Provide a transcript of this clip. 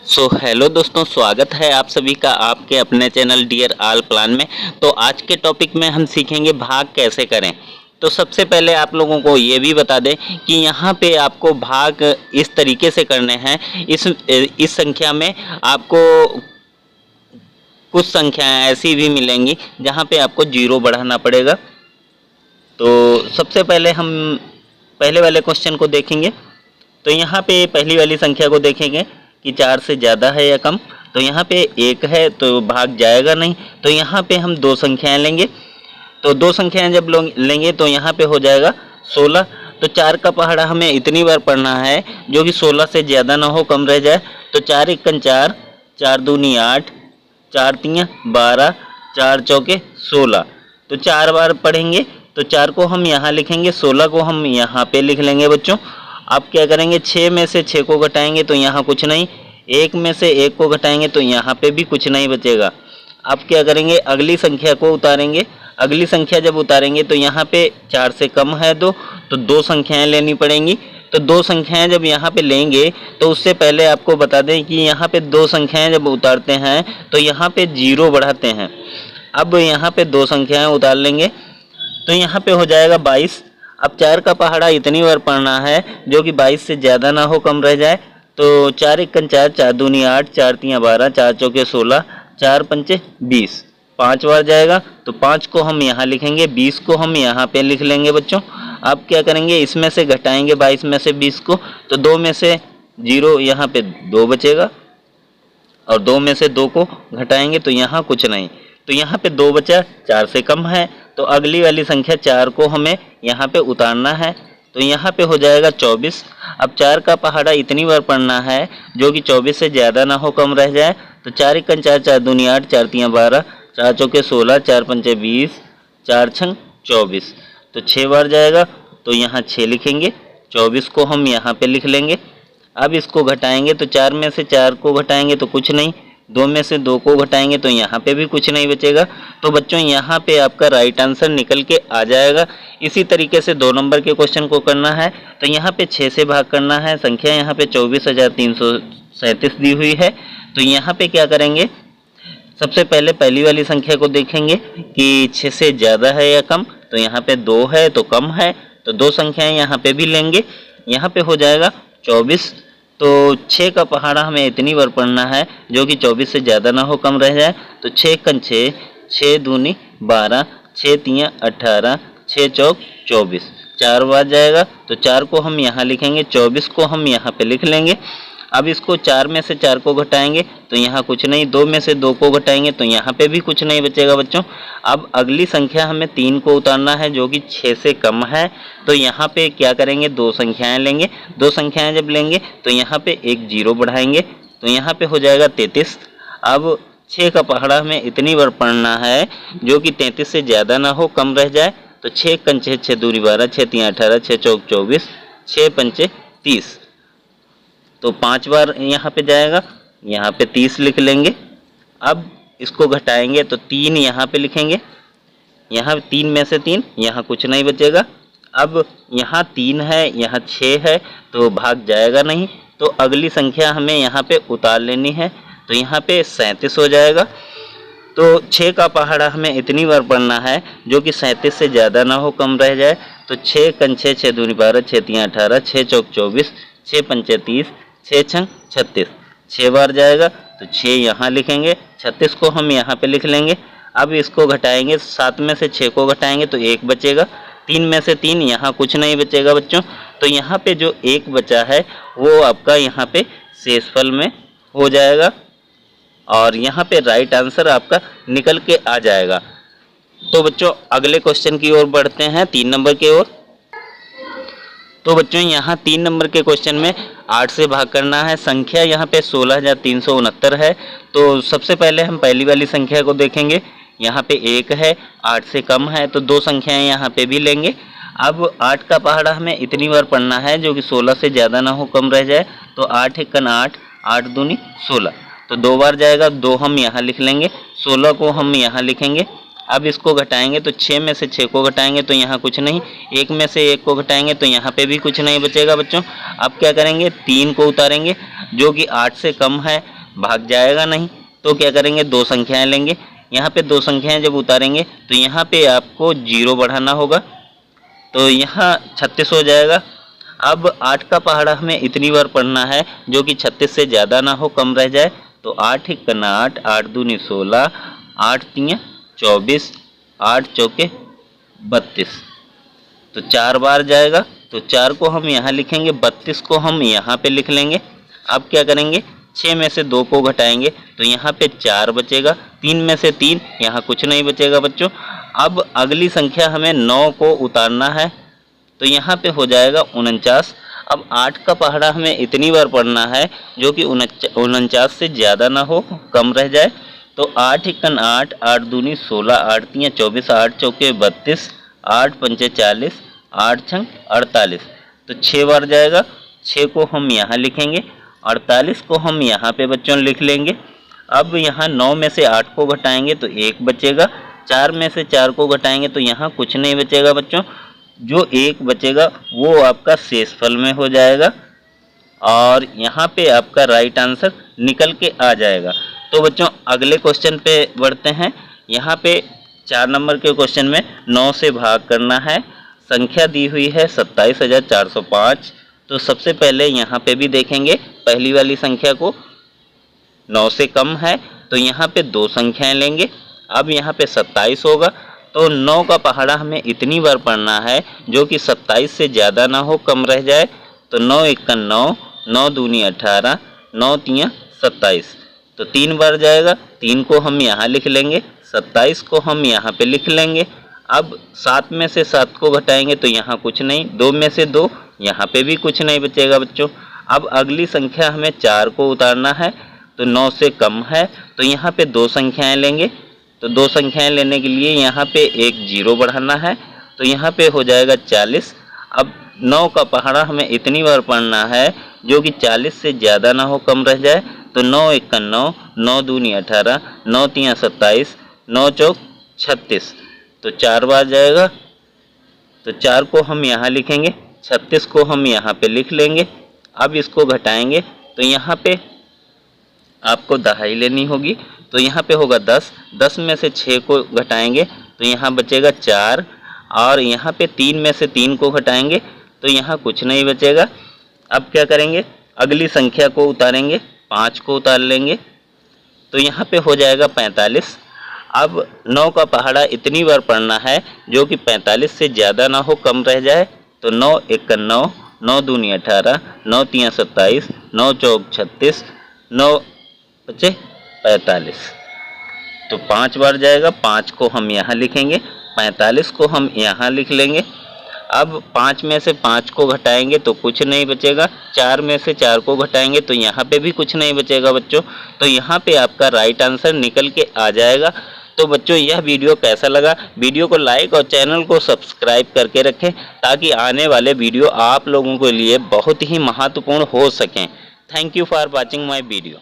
Hello दोस्तों, स्वागत है आप सभी का आपके अपने चैनल डियर आल प्लान में। तो आज के टॉपिक में हम सीखेंगे भाग कैसे करें। तो सबसे पहले आप लोगों को ये भी बता दें कि यहाँ पे आपको भाग इस तरीके से करने हैं। इस संख्या में आपको कुछ संख्याएं ऐसी भी मिलेंगी जहाँ पे आपको जीरो बढ़ाना पड़ेगा। तो सबसे पहले हम पहले वाले क्वेश्चन को देखेंगे। तो यहाँ पे पहली वाली संख्या को देखेंगे कि 4 से ज़्यादा है या कम। तो यहाँ पे 1 है तो भाग जाएगा नहीं। तो यहाँ पे हम दो संख्याएं लेंगे। तो दो संख्याएं जब लेंगे तो यहाँ पे हो जाएगा 16। तो 4 का पहाड़ा हमें इतनी बार पढ़ना है जो कि 16 से ज़्यादा ना हो, कम रह जाए। तो 4 एकन 4, 4 दूनी 8, 4 तियाँ 12, 4 चौके 16। तो 4 बार पढ़ेंगे। तो 4 को हम यहाँ लिखेंगे, 16 को हम यहाँ पे लिख लेंगे बच्चों। अब क्या करेंगे, 6 में से 6 को घटाएंगे तो यहाँ कुछ नहीं, 1 में से 1 को घटाएंगे तो यहाँ पे भी कुछ नहीं बचेगा। अब क्या करेंगे, अगली संख्या को उतारेंगे। अगली संख्या जब उतारेंगे तो यहाँ पे 4 से कम है दो, तो दो संख्याएं लेनी पड़ेंगी। तो दो संख्याएं जब यहाँ पे लेंगे तो उससे पहले आपको बता दें कि यहाँ पे दो संख्याएं जब उतारते हैं तो यहाँ पे जीरो बढ़ाते हैं। अब यहाँ पे दो संख्याएं उतार लेंगे तो यहाँ पे हो जाएगा 22। अब 4 का पहाड़ा इतनी बार पढ़ना है जो कि 22 से ज़्यादा ना हो, कम रह जाए। तो 4 एकन 4, 4 दूनी 8, 4 तियाँ 12, 4 चौके 16, 4 पंचे 20। 5 बार जाएगा तो 5 को हम यहाँ लिखेंगे, 20 को हम यहाँ पे लिख लेंगे बच्चों। अब क्या करेंगे, इसमें से घटाएंगे 22 में से 20 को, तो 2 में से 0 यहाँ पे 2 बचेगा और 2 में से 2 को घटाएंगे तो यहाँ कुछ नहीं। तो यहाँ पे 2 बचा, 4 से कम है। तो अगली वाली संख्या 4 को हमें यहाँ पे उतारना है। तो यहाँ पे हो जाएगा 24। अब 4 का पहाड़ा इतनी बार पढ़ना है जो कि 24 से ज़्यादा ना हो, कम रह जाए। तो 4 एकन 4, 4 दूनी 8, 4 तियाँ 12, 4 चौके 16, 4 पंचे 20, 4 छंग 24। तो 6 बार जाएगा तो यहाँ 6 लिखेंगे, 24 को हम यहाँ पे लिख लेंगे। अब इसको घटाएंगे तो 4 में से 4 को घटाएंगे तो कुछ नहीं, 2 में से 2 को घटाएंगे तो यहाँ पे भी कुछ नहीं बचेगा। तो बच्चों यहाँ पे आपका राइट आंसर निकल के आ जाएगा। इसी तरीके से 2 नंबर के क्वेश्चन को करना है। तो यहाँ पे 6 से भाग करना है। संख्या यहाँ पे 24,337 दी हुई है। तो यहाँ पे क्या करेंगे, सबसे पहले पहली वाली संख्या को देखेंगे कि 6 से ज़्यादा है या कम। तो यहाँ पे 2 है तो कम है, तो दो संख्याएँ यहाँ पे भी लेंगे। यहाँ पे हो जाएगा 24। तो 6 का पहाड़ा हमें इतनी बार पढ़ना है जो कि 24 से ज़्यादा ना हो, कम रह जाए। तो 6 एकन 6, 6 दूनी 12, 6 तियाँ 18, 6 चौक 24। 4 बार जाएगा तो 4 को हम यहाँ लिखेंगे, 24 को हम यहाँ पे लिख लेंगे। अब इसको 4 में से 4 को घटाएंगे तो यहाँ कुछ नहीं, 2 में से 2 को घटाएंगे तो यहाँ पे भी कुछ नहीं बचेगा बच्चों। अब अगली संख्या हमें 3 को उतारना है जो कि 6 से कम है। तो यहाँ पे क्या करेंगे, दो संख्याएं लेंगे। दो संख्याएं जब लेंगे तो यहाँ पे एक जीरो बढ़ाएंगे तो यहाँ पे हो जाएगा 33। अब 6 का पहाड़ा हमें इतनी बार पढ़ना है जो कि 33 से ज़्यादा ना हो, कम रह जाए। तो 6 एकन 6, 6 दूनी 12, 6 तियाँ 18, 6 चौक 24, 6 पंचे 30। तो 5 बार यहाँ पे जाएगा, यहाँ पे 30 लिख लेंगे। अब इसको घटाएंगे तो 3 यहाँ पे लिखेंगे, यहाँ 3 में से 3, यहाँ कुछ नहीं बचेगा। अब यहाँ 3 है, यहाँ 6 है तो भाग जाएगा नहीं। तो अगली संख्या हमें यहाँ पे उतार लेनी है। तो यहाँ पे 37 हो जाएगा। तो 6 का पहाड़ा हमें इतनी बार पढ़ना है जो कि 37 से ज़्यादा ना हो, कम रह जाए। तो 6 एकन 6, 6 दूनी 12, 6 तियाँ 18, 6 चौक 24, 6 पंचे 30, 6 छंग 36। 6 बार जाएगा तो 6 यहाँ लिखेंगे, 36 को हम यहाँ पे लिख लेंगे। अब इसको घटाएंगे, 7 में से 6 को घटाएंगे तो 1 बचेगा, 3 में से 3, यहाँ कुछ नहीं बचेगा बच्चों। तो यहाँ पे जो 1 बचा है वो आपका यहाँ पे शेषफल में हो जाएगा और यहाँ पे राइट आंसर आपका निकल के आ जाएगा। तो बच्चों अगले क्वेश्चन की ओर बढ़ते हैं, 3 नंबर की ओर। तो बच्चों यहाँ 3 नंबर के क्वेश्चन में 8 से भाग करना है। संख्या यहाँ पे 16,369 है। तो सबसे पहले हम पहली वाली संख्या को देखेंगे। यहाँ पे 1 है, 8 से कम है तो दो संख्याएं यहाँ पे भी लेंगे। अब 8 का पहाड़ा हमें इतनी बार पढ़ना है जो कि 16 से ज़्यादा ना हो, कम रह जाए। तो 8 एकन 8, 8 दूनी 16। तो 2 बार जाएगा, 2 हम यहाँ लिख लेंगे, 16 को हम यहाँ लिखेंगे। अब इसको घटाएंगे तो 6 में से 6 को घटाएंगे तो यहाँ कुछ नहीं, 1 में से 1 को घटाएंगे तो यहाँ पे भी कुछ नहीं बचेगा बच्चों। अब क्या करेंगे, 3 को उतारेंगे जो कि 8 से कम है। भाग जाएगा नहीं। तो क्या करेंगे, दो संख्याएं लेंगे। यहाँ पे दो संख्याएं जब उतारेंगे तो यहाँ पे आपको 0 बढ़ाना होगा, तो यहाँ 36 हो जाएगा। अब 8 का पहाड़ा हमें इतनी बार पढ़ना है जो कि 36 से ज़्यादा ना हो, कम रह जाए। तो 8 एकन 8, 8 दूनी 16, 8 तियाँ 24, 8 चौके 32, तो 4 बार जाएगा। तो 4 को हम यहाँ लिखेंगे, 32 को हम यहाँ पे लिख लेंगे। अब क्या करेंगे, 6 में से 2 को घटाएंगे तो यहाँ पे 4 बचेगा, 3 में से 3, यहाँ कुछ नहीं बचेगा बच्चों। अब अगली संख्या हमें 9 को उतारना है, तो यहाँ पे हो जाएगा 49। अब 8 का पहाड़ा हमें इतनी बार पढ़ना है जो कि 49 से ज़्यादा ना हो, कम रह जाए। तो 8 एकन 8, 8 दूनी 16, 8 तियाँ 24, 8 चौके 32, 8 पंचे 40, 8 छंग 48, तो 6 बार जाएगा। 6 को हम यहाँ लिखेंगे, 48 को हम यहाँ पे बच्चों लिख लेंगे। अब यहाँ 9 में से 8 को घटाएंगे तो 1 बचेगा, 4 में से 4 को घटाएंगे तो यहाँ कुछ नहीं बचेगा बच्चों। जो 1 बचेगा वो आपका शेषफल में हो जाएगा और यहाँ पे आपका राइट आंसर निकल के आ जाएगा। तो बच्चों अगले क्वेश्चन पे बढ़ते हैं। यहाँ पे 4 नंबर के क्वेश्चन में 9 से भाग करना है। संख्या दी हुई है 27,405। तो सबसे पहले यहाँ पे भी देखेंगे पहली वाली संख्या को, 9 से कम है तो यहाँ पे दो संख्याएं लेंगे। अब यहाँ पे 27 होगा, तो 9 का पहाड़ा हमें इतनी बार पढ़ना है जो कि 27 से ज़्यादा ना हो, कम रह जाए। तो 9 एकन 9, 9 दूनी 18, 9 तियाँ 27, तो 3 बार जाएगा। 3 को हम यहाँ लिख लेंगे, 27 को हम यहाँ पे लिख लेंगे। अब 7 में से 7 को घटाएंगे तो यहाँ कुछ नहीं, 2 में से 2, यहाँ पे भी कुछ नहीं बचेगा बच्चों। अब अगली संख्या हमें 4 को उतारना है, तो 9 से कम है तो यहाँ पे दो संख्याएं लेंगे। तो दो संख्याएं लेने के लिए यहाँ पे एक 0 बढ़ाना है, तो यहाँ पे हो जाएगा 40। अब 9 का पहाड़ा हमें इतनी बार पढ़ना है जो कि 40 से ज़्यादा ना हो, कम रह जाए। तो 9 एकन 9, 9 दूनी 18, 9 तियाँ 27, 9 चौक 36, तो 4 बार जाएगा। तो 4 को हम यहाँ लिखेंगे, 36 को हम यहाँ पे लिख लेंगे। अब इसको घटाएंगे तो यहाँ पे आपको दहाई लेनी होगी, तो यहाँ पे होगा 10। 10 में से 6 को घटाएंगे तो यहाँ बचेगा 4, और यहाँ पे 3 में से 3 को घटाएंगे तो यहाँ कुछ नहीं बचेगा। अब क्या करेंगे, अगली संख्या को उतारेंगे, 5 को उतार लेंगे तो यहाँ पे हो जाएगा 45। अब 9 का पहाड़ा इतनी बार पढ़ना है जो कि 45 से ज़्यादा ना हो, कम रह जाए। तो 9 एकन 9, 9 दूनी 18, 9 तियाँ 27, 9 चौक 36, 9 बचे 45, तो 5 बार जाएगा। 5 को हम यहाँ लिखेंगे, 45 को हम यहाँ लिख लेंगे। अब 5 में से 5 को घटाएंगे तो कुछ नहीं बचेगा, 4 में से 4 को घटाएंगे तो यहाँ पे भी कुछ नहीं बचेगा बच्चों। तो यहाँ पे आपका राइट आंसर निकल के आ जाएगा। तो बच्चों यह वीडियो कैसा लगा, वीडियो को लाइक और चैनल को सब्सक्राइब करके रखें ताकि आने वाले वीडियो आप लोगों के लिए बहुत ही महत्वपूर्ण हो सकें। Thank you for watching my video.